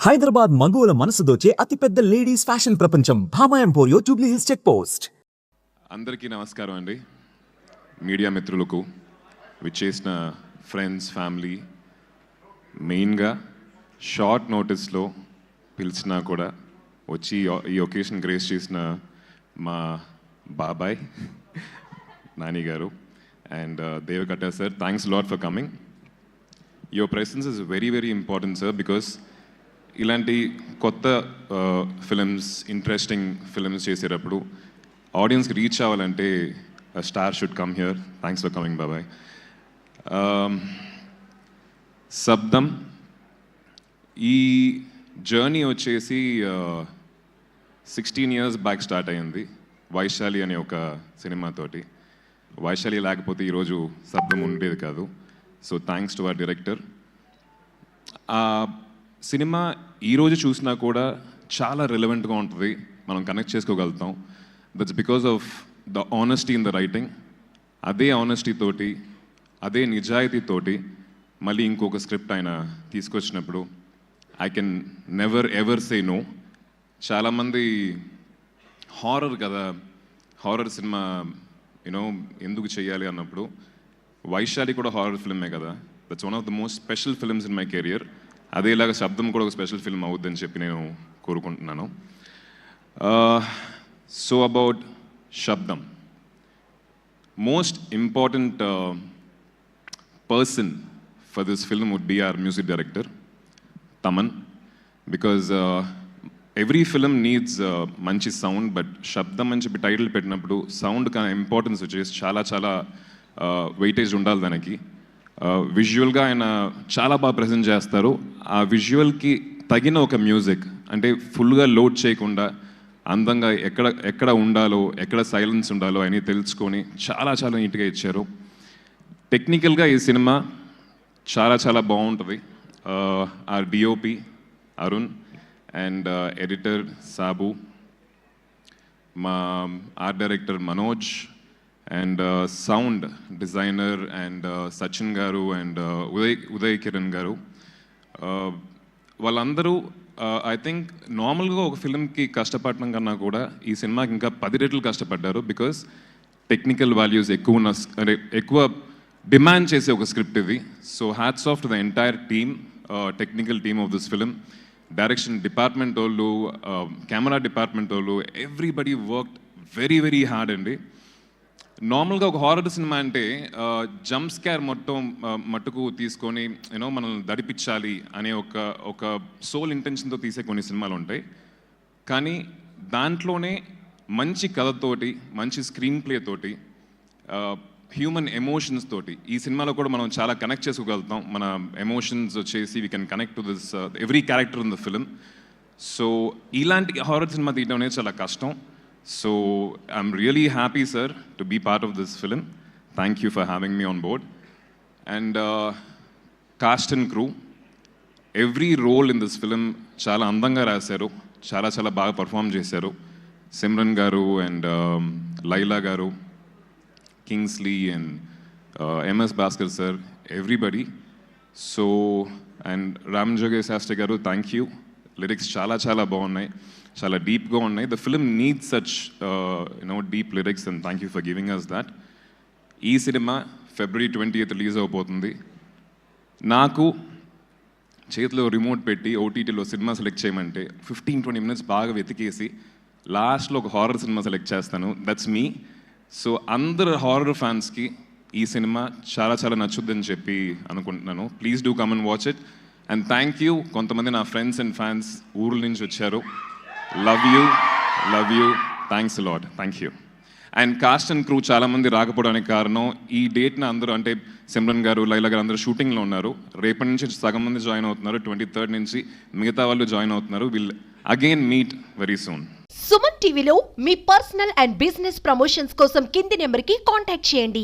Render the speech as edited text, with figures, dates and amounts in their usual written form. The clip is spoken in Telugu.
హైదరాబాద్ మగువల మనసు దోచే అతిపెద్ద లేడీస్ ఫ్యాషన్ ప్రపంచం Bhama Emporio Jubilee Hills check post. అందరికీ నమస్కారం అండి. మీడియా మిత్రులకు, విచ్చేసిన ఫ్రెండ్స్, ఫ్యామిలీ, మెయిన్గా షార్ట్ నోటీస్లో పిలిచినా కూడా వచ్చి ఈ ఒకేషన్ గ్రేస్ చేసిన మా బాబాయ్ నాని గారు and Deva Katta sir, thanks lot for coming. Your presence is very very important sir, because ఇలాంటి కొత్త ఫిలిమ్స్, ఇంట్రెస్టింగ్ ఫిలిమ్స్ చేసేటప్పుడు ఆడియన్స్కి రీచ్ అవ్వాలంటే star should come here. Thanks for coming బాబాయ్. శబ్దం ఈ జర్నీ వచ్చేసి 16 years బ్యాక్ స్టార్ట్ అయ్యింది వైశాలి అనే ఒక సినిమాతోటి. వైశాలి లేకపోతే ఈరోజు శబ్దం ఉండేది కాదు. So thanks to our director. సినిమా ఈరోజు చూసినా కూడా చాలా రిలవెంట్గా ఉంటుంది, మనం కనెక్ట్ చేసుకోగలుగుతాం. That's because of the honesty in the writing. అదే ఆనెస్టీ తోటి, అదే నిజాయితీతోటి మళ్ళీ ఇంకొక స్క్రిప్ట్ ఆయన తీసుకొచ్చినప్పుడు I can never ever say no. చాలామంది హారర్ కదా, హారర్ సినిమా యూనో ఎందుకు చేయాలి అన్నప్పుడు వైశాలి కూడా హారర్ ఫిల్మే కదా. That's one of the most special films in my career. అదేలాగా శబ్దం కూడా ఒక స్పెషల్ ఫిల్మ్ అవుద్దని చెప్పి నేను కోరుకుంటున్నాను. So about Sabdham, most important person for this film would be our music director Thaman, because every film needs మంచి సౌండ్, బట్ శబ్దం అని చెప్పి టైటిల్ పెట్టినప్పుడు సౌండ్ కానీ ఇంపార్టెన్స్ వచ్చేసి చాలా చాలా వెయిటేజ్ ఉండాలి దానికి. విజువల్గా ఆయన చాలా బాగా ప్రజెంట్ చేస్తారు. ఆ విజువల్కి తగిన ఒక మ్యూజిక్, అంటే ఫుల్గా లోడ్ చేయకుండా అందంగా ఎక్కడ ఉండాలో, ఎక్కడ సైలెన్స్ ఉండాలో అని తెలుసుకొని చాలా చాలా నీట్గా ఇచ్చారు. టెక్నికల్గా ఈ సినిమా చాలా చాలా బాగుంటుంది. ఆ DOP Arun and editor Sabu, మా art director Manoj and sound designer and Sachin గారు అండ్ ఉదయ్ కిరణ్ గారు, వాళ్ళందరూ ఐ థింక్ నార్మల్గా ఒక ఫిల్మ్కి కష్టపడడం కన్నా కూడా ఈ సినిమాకి ఇంకా 10 రెట్లు కష్టపడ్డారు. బికాస్ టెక్నికల్ వాల్యూస్ ఎక్కువ డిమాండ్ చేసే ఒక స్క్రిప్ట్ ఇది. So hats off to the entire team, technical team of this film. Direction department వాళ్ళు, కెమెరా డిపార్ట్మెంట్ వాళ్ళు, everybody worked very very hard అండి. నార్మల్గా ఒక హారర్ సినిమా అంటే జంప్ స్కేర్ మట్టుకు తీసుకొని యూనో మనల్ని దడిపించాలి అనే ఒక సోల్ ఇంటెన్షన్తో తీసే కొన్ని సినిమాలు ఉంటాయి. కానీ దాంట్లోనే మంచి కథతోటి, మంచి స్క్రీన్ ప్లే తోటి, హ్యూమన్ ఎమోషన్స్ తోటి ఈ సినిమాలో కూడా మనం చాలా కనెక్ట్ చేసుకోగలుగుతాం. మన ఎమోషన్స్ వచ్చేసి we can connect to this every character in the film. So ఇలాంటి హారర్ సినిమా తీయడం అనేది చాలా కష్టం. So I'm really happy, sir, to be part of this film. Thank you for having me on board. And cast and crew, every role in this film చాలా అందంగా రాశారు, చాలా చాలా బాగా పర్ఫామ్ చేశారు. సిమ్రన్ గారు అండ్ లైలా గారు, Kingsley and MS Bhaskar sir, everybody. So and Ram Joge Shastri గారు, థ్యాంక్ యూ. లిరిక్స్ చాలా చాలా బాగున్నాయి, చాలా డీప్గా ఉన్నాయి. The film needs such deep lyrics and thank you for giving us that. ఈ సినిమా February 20th రిలీజ్ అవబోతుంది. నాకు చేతిలో రిమోట్ పెట్టి ఓటీటీలో సినిమా సెలెక్ట్ చేయమంటే 15-20 minutes బాగా వెతికేసి లాస్ట్లో ఒక హారర్ సినిమా సెలెక్ట్ చేస్తాను. That's me. సో అందరు హారర్ ఫ్యాన్స్కి ఈ సినిమా చాలా చాలా నచ్చుద్దని చెప్పి అనుకుంటున్నాను. Please do come and watch it. And thank you, కొంతమంది నా ఫ్రెండ్స్ అండ్ ఫ్యాన్స్ ఊర్ల నుంచి వచ్చారు. Love you, thanks lot, thank you. And cost and crew చాలామంది రాకపోవడానికి కారణం ఈ డేట్న అందరూ, అంటే సిమ్రన్ గారు, లైలా గారు అందరూ షూటింగ్లో ఉన్నారు. రేపటి నుంచి సగం మంది జాయిన్ అవుతున్నారు, 23rd నుంచి మిగతా వాళ్ళు జాయిన్ అవుతున్నారు. Will again meet very soon. Suman టీవీలో మీ పర్సనల్ అండ్ బిజినెస్ ప్రమోషన్స్ కోసం కింది నెంబర్కి కాంటాక్ట్ చేయండి.